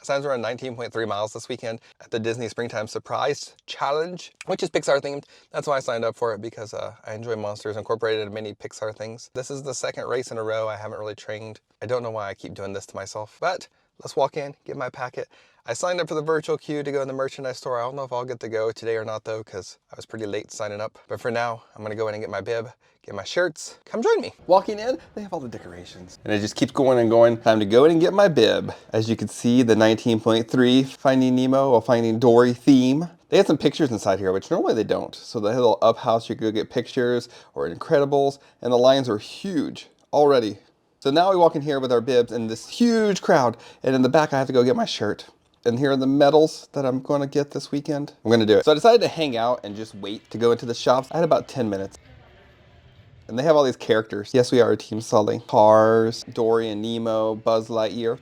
I signed to run 19.3 miles this weekend at the Disney Springtime Surprise Challenge, which is Pixar themed. That's why I signed up for it, because I enjoy Monsters Incorporated and many Pixar things. This is the second race in a row I haven't really trained. I don't know why I keep doing this to myself, but let's walk in, get my packet. I signed up for the virtual queue to go in the merchandise store. I don't know if I'll get to go today or not though, because I was pretty late signing up. But for now, I'm gonna go in and get my bib, get my shirts. Come join me. Walking in, they have all the decorations. And it just keeps going and going. Time to go in and get my bib. As you can see, the 19.3 Finding Nemo or Finding Dory theme. They had some pictures inside here, which normally they don't. So they had a little up house you could go get pictures, or Incredibles, and the lines are huge already. So now we walk in here with our bibs in this huge crowd, and in the back I have to go get my shirt. And here are the medals that I'm going to get this weekend. I'm going to do it. So I decided to hang out and just wait to go into the shops. I had about 10 minutes. And they have all these characters. Yes, we are Team Sully. Cars, Dory and Nemo, Buzz Lightyear,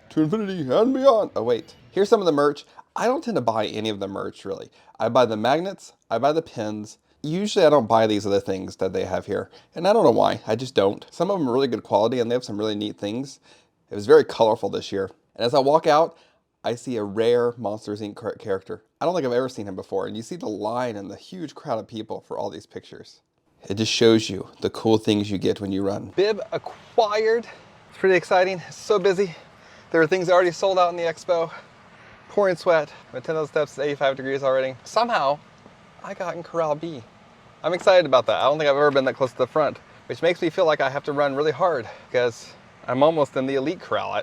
to infinity and beyond. Oh wait, here's some of the merch. I don't tend to buy any of the merch really. I buy the magnets, I buy the pins. Usually I don't buy these other things that they have here. And I don't know why, I just don't. Some of them are really good quality and they have some really neat things. It was very colorful this year. And as I walk out, I see a rare Monsters Inc. character. I don't think I've ever seen him before. And you see the line and the huge crowd of people for all these pictures. It just shows you the cool things you get when you run. Bib acquired. It's pretty exciting. It's so busy. There are things already sold out in the Expo. Pouring sweat. I'm at 10,000 steps at 85 degrees already. Somehow, I got in Corral B. I'm excited about that. I don't think I've ever been that close to the front, which makes me feel like I have to run really hard because I'm almost in the elite corral.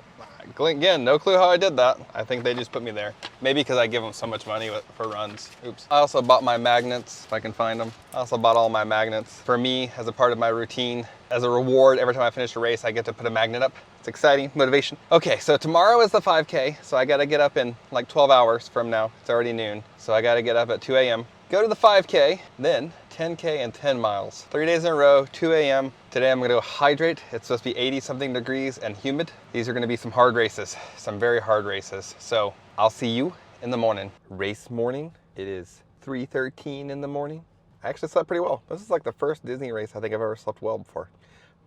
Again, no clue how I did that. I think they just put me there. Maybe because I give them so much money for runs. Oops. I also bought my magnets, if I can find them. I also bought all my magnets. For me, as a part of my routine, as a reward, every time I finish a race, I get to put a magnet up. It's exciting, motivation. Okay, so tomorrow is the 5K, so I gotta get up in like 12 hours from now. It's already noon, so I gotta get up at 2 a.m. Go to the 5K, then 10K and 10 miles. 3 days in a row, 2 a.m. Today I'm gonna go hydrate. It's supposed to be 80 something degrees and humid. These are gonna be some hard races, some very hard races. So I'll see you in the morning. Race morning, it is 3:13 in the morning. I actually slept pretty well. This is like the first Disney race I think I've ever slept well before.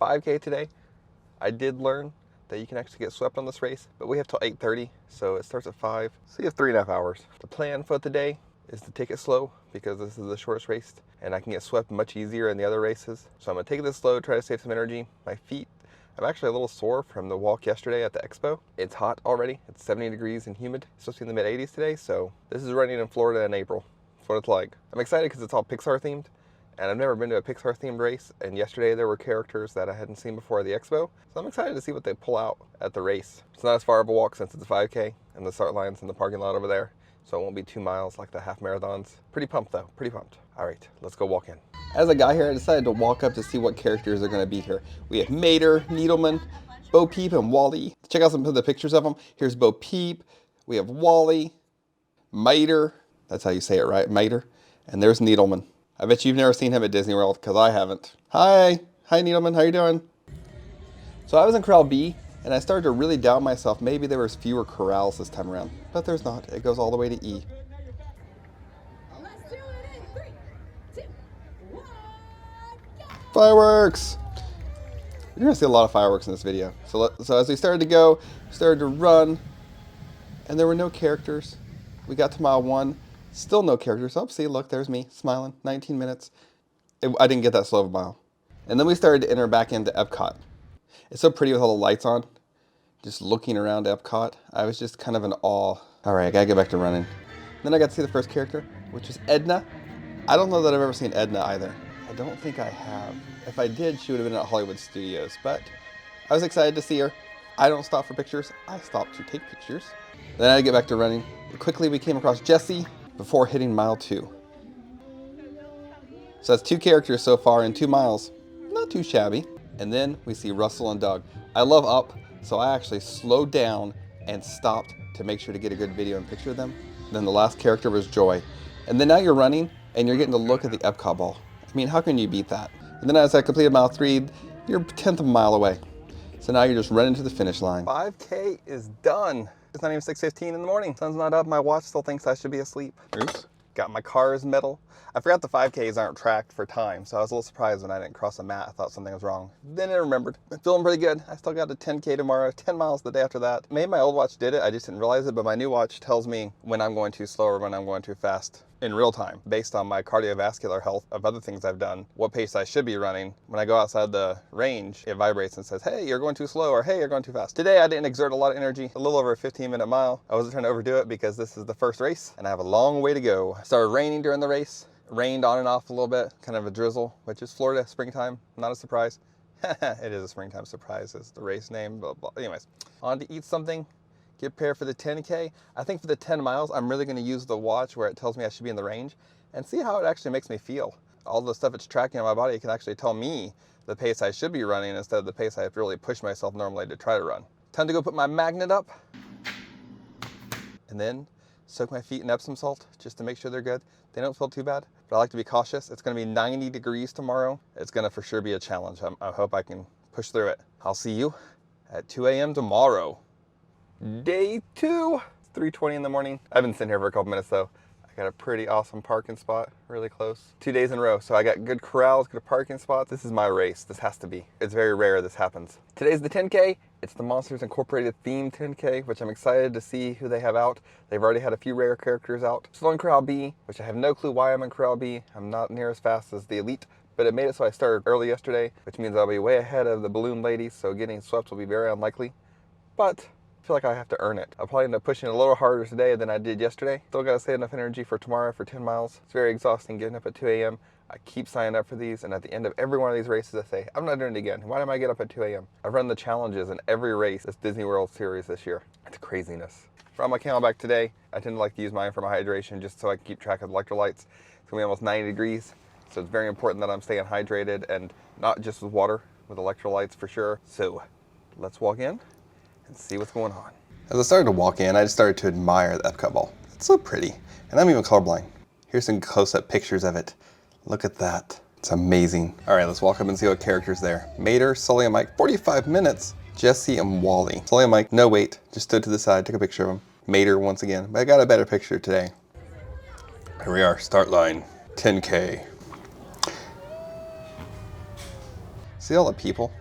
5K today. I did learn that you can actually get swept on this race, but we have till 8:30, so it starts at 5. So you have 3.5 hours. The plan for today is to take it slow because this is the shortest race and I can get swept much easier in the other races. So I'm gonna take this slow, try to save some energy. My feet, I'm actually a little sore from the walk yesterday at the Expo. It's hot already. It's 70 degrees and humid. It's supposed to be in the mid 80s today. So this is running in Florida in April. That's what it's like. I'm excited because it's all Pixar themed and I've never been to a Pixar themed race. And yesterday there were characters that I hadn't seen before at the Expo. So I'm excited to see what they pull out at the race. It's not as far of a walk since it's a 5K and the start line's in the parking lot over there. So it won't be 2 miles like the half marathons. Pretty pumped though, pretty pumped. All right, let's go walk in. As I got here, I decided to walk up to see what characters are gonna be here. We have Mater, Needleman, Bo Peep, and Wally. Check out some of the pictures of them. Here's Bo Peep, we have Wally, Mater, that's how you say it, right? Mater, and there's Needleman. I bet you've never seen him at Disney World, because I haven't. Hi Needleman, how you doing? So I was in Corral B, and I started to really doubt myself. Maybe there was fewer corrals this time around, but there's not. It goes all the way to E. Let's do it in 3, 2, 1, go! Fireworks! You're gonna see a lot of fireworks in this video. So as we started to go, we started to run, and there were no characters. We got to mile 1, still no characters. Oh, see, look, there's me smiling. 19 minutes. I didn't get that slow of a mile. And then we started to enter back into Epcot. It's so pretty with all the lights on. Just looking around Epcot, I was just kind of in awe. All right, I gotta get back to running. Then I got to see the first character, which is Edna. I don't know that I've ever seen Edna either. I don't think I have. If I did, she would have been at Hollywood Studios, but I was excited to see her. I don't stop for pictures, I stop to take pictures. Then I had to get back to running. Quickly, we came across Jessie before hitting mile 2. So that's 2 characters so far in 2 miles. Not too shabby. And then we see Russell and Doug. I love Up, so I actually slowed down and stopped to make sure to get a good video and picture of them. Then the last character was Joy. And then now you're running and you're getting to look at the Epcot ball. I mean, how can you beat that? And then as I completed mile 3, you're 1/10 of a mile away. So now you're just running to the finish line. 5K is done. It's not even 6:15 in the morning. Sun's not up, my watch still thinks I should be asleep. Oops. Got my car's medal. I forgot the 5Ks aren't tracked for time, so I was a little surprised when I didn't cross the mat. I thought something was wrong. Then I remembered. I'm feeling pretty good. I still got a 10K tomorrow, 10 miles the day after that. Maybe my old watch did it, I just didn't realize it, but my new watch tells me when I'm going too slow or when I'm going too fast in real time, based on my cardiovascular health of other things I've done, what pace I should be running. When I go outside the range, it vibrates and says, hey, you're going too slow, or hey, you're going too fast. Today, I didn't exert a lot of energy, a little over a 15-minute mile. I wasn't trying to overdo it because this is the first race and I have a long way to go. It started raining during the race, rained on and off a little bit, kind of a drizzle, which is Florida springtime, not a surprise. It is a springtime surprise, is the race name, blah, blah. Anyways, on to eat something. Get prepared for the 10K. I think for the 10 miles, I'm really going to use the watch where it tells me I should be in the range and see how it actually makes me feel. All the stuff it's tracking on my body can actually tell me the pace I should be running instead of the pace I have to really push myself normally to try to run. Time to go put my magnet up and then soak my feet in Epsom salt just to make sure they're good. They don't feel too bad, but I like to be cautious. It's going to be 90 degrees tomorrow. It's going to for sure be a challenge. I hope I can push through it. I'll see you at 2 a.m. tomorrow. Day 2. It's 3:20 in the morning. I've been sitting here for a couple minutes though. I got a pretty awesome parking spot, really close. 2 days in a row, so I got good corrals, good parking spots. This is my race. This has to be. It's very rare this happens. Today's the 10K. It's the Monsters Incorporated themed 10K, which I'm excited to see who they have out. They've already had a few rare characters out. Still in Corral B, which I have no clue why I'm in Corral B. I'm not near as fast as the Elite, but it made it so I started early yesterday, which means I'll be way ahead of the balloon ladies, so getting swept will be very unlikely. But I feel like I have to earn it. I'll probably end up pushing a little harder today than I did yesterday. Still gotta save enough energy for tomorrow for 10 miles. It's very exhausting getting up at 2 a.m. I keep signing up for these, and at the end of every one of these races I say, I'm not doing it again. Why do I get up at 2 a.m.? I've run the challenges in every race this Disney World Series this year. It's craziness. For my Camelback today, I tend to like to use mine for my hydration just so I can keep track of the electrolytes. It's gonna be almost 90 degrees, so it's very important that I'm staying hydrated and not just with water, with electrolytes for sure. So let's walk in and see what's going on. As I started to walk in, I just started to admire the Epcot ball. It's so pretty, and I'm even colorblind. Here's some close-up pictures of it. Look at that. It's amazing. All right, let's walk up and see what character's there. Mater, Sully and Mike, 45 minutes. Jesse and Wally. Sully and Mike, no wait, just stood to the side, took a picture of them. Mater once again, but I got a better picture today. Here we are, start line, 10K. See all the people?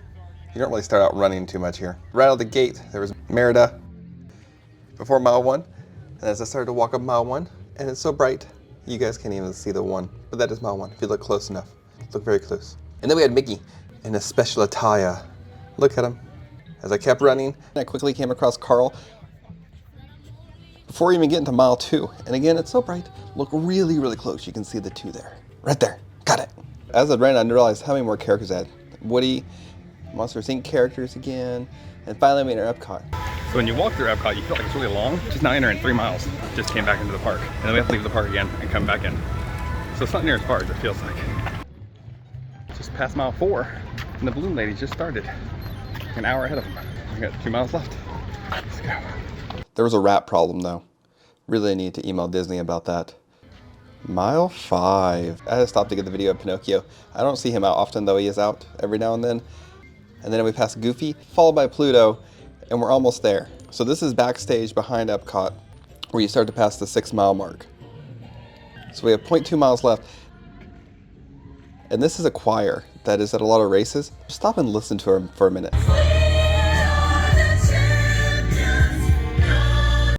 You don't really start out running too much here. Right out of the gate, there was Merida before mile 1. And as I started to walk up mile 1, and it's so bright, you guys can't even see the 1. But that is mile 1, if you look close enough. Look very close. And then we had Mickey in a special attire. Look at him. As I kept running, I quickly came across Carl before we even get into mile 2. And again, it's so bright. Look really, really close. You can see the 2 there. Right there. Got it. As I ran, I realized how many more characters I had. Woody, Monsters Inc. characters again, and finally we enter Epcot. So when you walk through Epcot, you feel like it's really long. Just now entering 3 miles. Just came back into the park. And then we have to leave the park again and come back in. So it's not near as far as it feels like. Just past mile 4, and the balloon lady just started. An hour ahead of them. We got 2 miles left. Let's go. There was a rat problem though. Really need to email Disney about that. Mile 5. I had to stop to get the video of Pinocchio. I don't see him out often though, he is out every now and then. And then we pass Goofy, followed by Pluto, and we're almost there. So this is backstage behind Epcot, where you start to pass the 6 mile mark. So we have 0.2 miles left. And this is a choir that is at a lot of races. Stop and listen to her for a minute.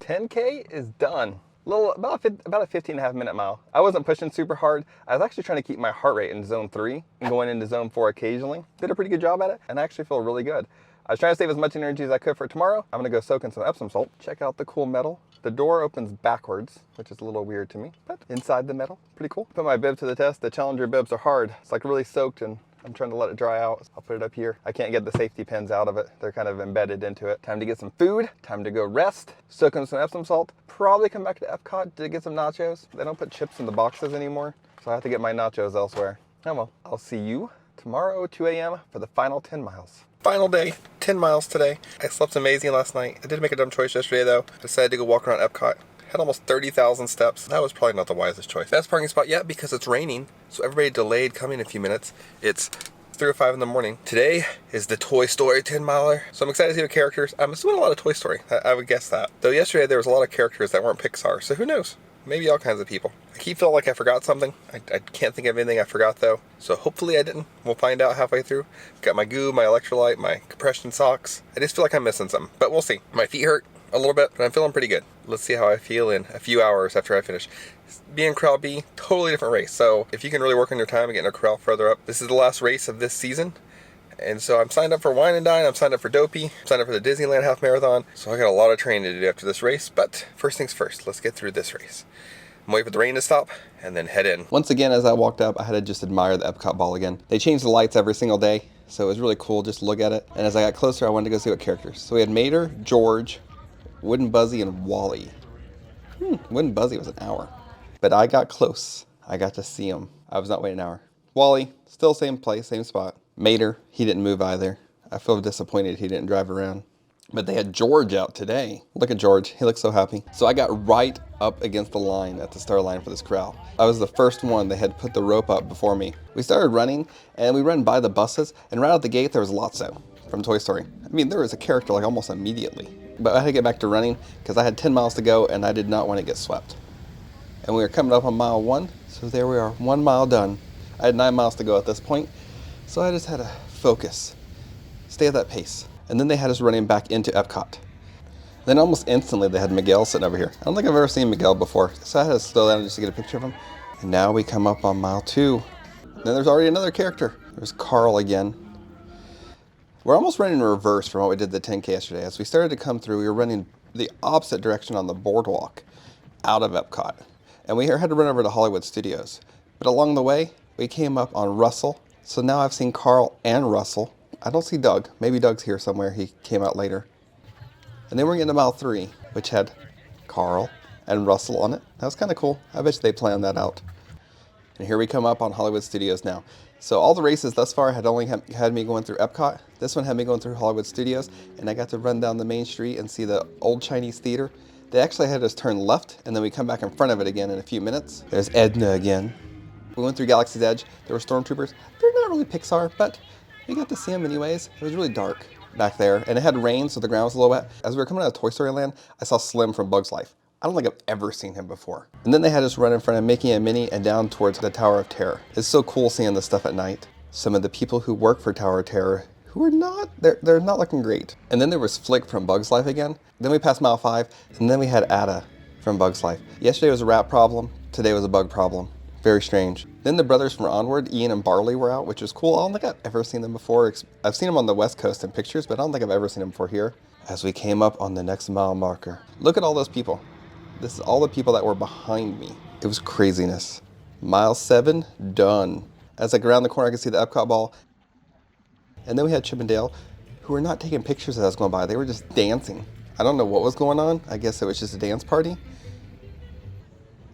10K is done. About a 15.5 minute mile. I wasn't pushing super hard. I was actually trying to keep my heart rate in zone 3 and going into zone 4 occasionally. Did a pretty good job at it, and I actually feel really good. I was trying to save as much energy as I could for tomorrow. I'm gonna go soak in some Epsom salt. Check out the cool metal. The door opens backwards, which is a little weird to me, but inside the metal, pretty cool. Put my bib to the test. The Challenger bibs are hard. It's like really soaked, and I'm trying to let it dry out. I'll put it up here. I can't get the safety pins out of it. They're kind of embedded into it. Time to get some food. Time to go rest. Soak in some Epsom salt. Probably come back to Epcot to get some nachos. They don't put chips in the boxes anymore, so I have to get my nachos elsewhere. Oh well. I'll see you tomorrow, 2 a.m. for the final 10 miles. Final day, 10 miles today. I slept amazing last night. I did make a dumb choice yesterday though. I decided to go walk around Epcot. Had almost 30,000 steps. That was probably not the wisest choice. Best parking spot yet because it's raining, so everybody delayed coming a few minutes. It's 3 or 5 in the morning. Today is the Toy Story 10 miler. So I'm excited to see the characters. I'm assuming a lot of Toy Story. I would guess that. Though yesterday there was a lot of characters that weren't Pixar, so who knows? maybe all kinds of people. I keep feeling like I forgot something. I can't think of anything I forgot though. So hopefully I didn't. We'll find out halfway through. Got my goo, my electrolyte, my compression socks. I just feel like I'm missing something, but we'll see. My feet hurt a little bit, but I'm feeling pretty good. Let's see how I feel in a few hours after I finish. Being Corral B, totally different race. So if you can really work on your time and get in a corral further up, this is the last race of this season. And so I'm signed up for Wine and Dine, I'm signed up for Dopey, I'm signed up for the Disneyland Half Marathon. So I got a lot of training to do after this race, but first things first, let's get through this race. I'm waiting for the rain to stop and then head in. Once again, as I walked up, I had to just admire the Epcot ball again. They change the lights every single day, so it was really cool just to look at it. And as I got closer, I wanted to go see what characters. So we had Mater, George, Wooden Buzzy, and Wally. Wooden Buzzy was an hour. But I got close. I got to see him. I was not waiting an hour. Wally, still same place, same spot. Mater, he didn't move either. I feel disappointed he didn't drive around. But they had George out today. Look at George, he looks so happy. So I got right up against the line at the start line for this corral. I was the first one. They had put the rope up before me. We started running and we ran by the buses, and right out the gate there was Lotso from Toy Story. I mean, there was a character like almost immediately. But I had to get back to running because I had 10 miles to go and I did not want to get swept. And we were coming up on mile 1, so there we are, 1 mile done. I had 9 miles to go at this point, so I just had to focus, stay at that pace. And then they had us running back into Epcot. Then almost instantly they had Miguel sitting over here. I don't think I've ever seen Miguel before, so I had to slow down just to get a picture of him. And now we come up on mile 2. Then there's already another character. There's Carl again. We're almost running in reverse from what we did the 10K yesterday. As we started to come through, we were running the opposite direction on the boardwalk out of Epcot. And we had to run over to Hollywood Studios. But along the way, we came up on Russell. So now I've seen Carl and Russell. I don't see Doug. Maybe Doug's here somewhere. He came out later. And then we're getting to mile 3, which had Carl and Russell on it. That was kind of cool. I bet you they planned that out. And here we come up on Hollywood Studios now. So all the races thus far had only had me going through Epcot. This one had me going through Hollywood Studios, and I got to run down the main street and see the old Chinese theater. They actually had us turn left, and then we come back in front of it again in a few minutes. There's Edna again. We went through Galaxy's Edge. There were stormtroopers. They're not really Pixar, but we got to see them anyways. It was really dark back there, and it had rain, so the ground was a little wet. As we were coming out of Toy Story Land, I saw Slim from Bug's Life. I don't think I've ever seen him before. And then they had us run in front of Mickey and Minnie and down towards the Tower of Terror. It's so cool seeing this stuff at night. Some of the people who work for Tower of Terror, who are not, they're not looking great. And then there was Flick from Bug's Life again. Then we passed mile 5, and then we had Ada from Bug's Life. Yesterday was a rat problem, today was a bug problem. Very strange. Then the brothers from Onward, Ian and Barley, were out, which was cool. I don't think I've ever seen them before. I've seen them on the West Coast in pictures, but I don't think I've ever seen them before here. As we came up on the next mile marker, look at all those people. This is all the people that were behind me. It was craziness. Mile 7, done. As I go around the corner, I could see the Epcot ball. And then we had Chip and Dale, who were not taking pictures as I was going by. They were just dancing. I don't know what was going on. I guess it was just a dance party.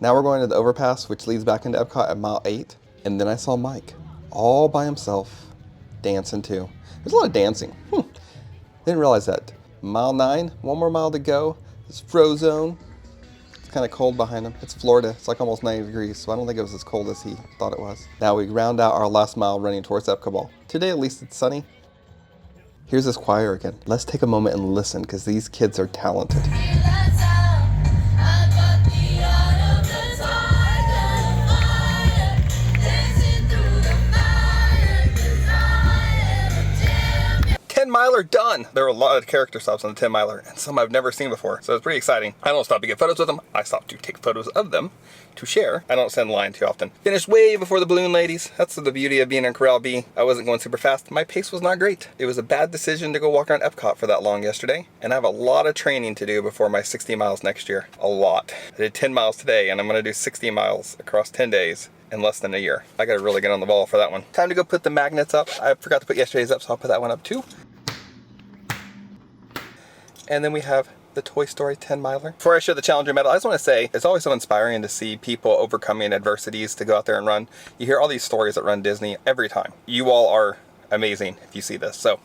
Now we're going to the overpass, which leads back into Epcot at mile 8. And then I saw Mike, all by himself, dancing too. There's a lot of dancing. Didn't realize that. Mile 9, 1 more mile to go. It's Frozone. It's kind of cold behind him. It's Florida. It's like almost 90 degrees, so I don't think it was as cold as he thought it was. Now we round out our last mile running towards Epcot Ball. Today at least it's sunny. Here's this choir again. Let's take a moment and listen, because these kids are talented. Miler done. There were a lot of character stops on the 10 miler and some I've never seen before, so it's pretty exciting. I don't stop to get photos with them. I stop to take photos of them to share. I don't send line too often. Finished way before the balloon ladies. That's the beauty of being in Corral B. I wasn't going super fast. My pace was not great. It was a bad decision to go walk around Epcot for that long yesterday, and I have a lot of training to do before my 60 miles next year. A lot. I did 10 miles today, and I'm going to do 60 miles across 10 days. In less than a year. I gotta really get on the ball for that one. Time to go put the magnets up. I forgot to put yesterday's up, so I'll put that one up too. And then we have the Toy Story 10 miler. Before I show the Challenger medal, I just want to say it's always so inspiring to see people overcoming adversities to go out there and run. You hear all these stories at Run Disney every time. You all are amazing if you see this. So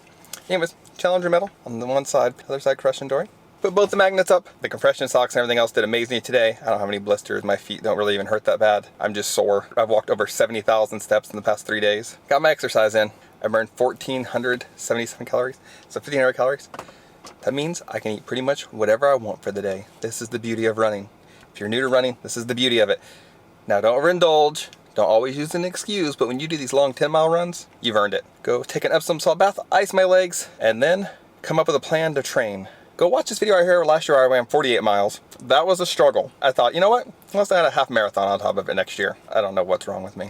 anyways, Challenger medal on the one side, the other side crushing Dory. Put both the magnets up. The compression socks and everything else did amazing today. I don't have any blisters. My feet don't really even hurt that bad. I'm just sore. I've walked over 70,000 steps in the past 3 days. Got my exercise in. I burned 1,477 calories. So 1,500 calories. That means I can eat pretty much whatever I want for the day. This is the beauty of running. If you're new to running, this is the beauty of it. Now don't overindulge. Don't always use an excuse, but when you do these long 10-mile runs, you've earned it. Go take an Epsom salt bath, ice my legs, and then come up with a plan to train. Go watch this video right here. Last year I ran 48 miles. That was a struggle. I thought, you know what? Unless I had a half marathon on top of it next year. I don't know what's wrong with me.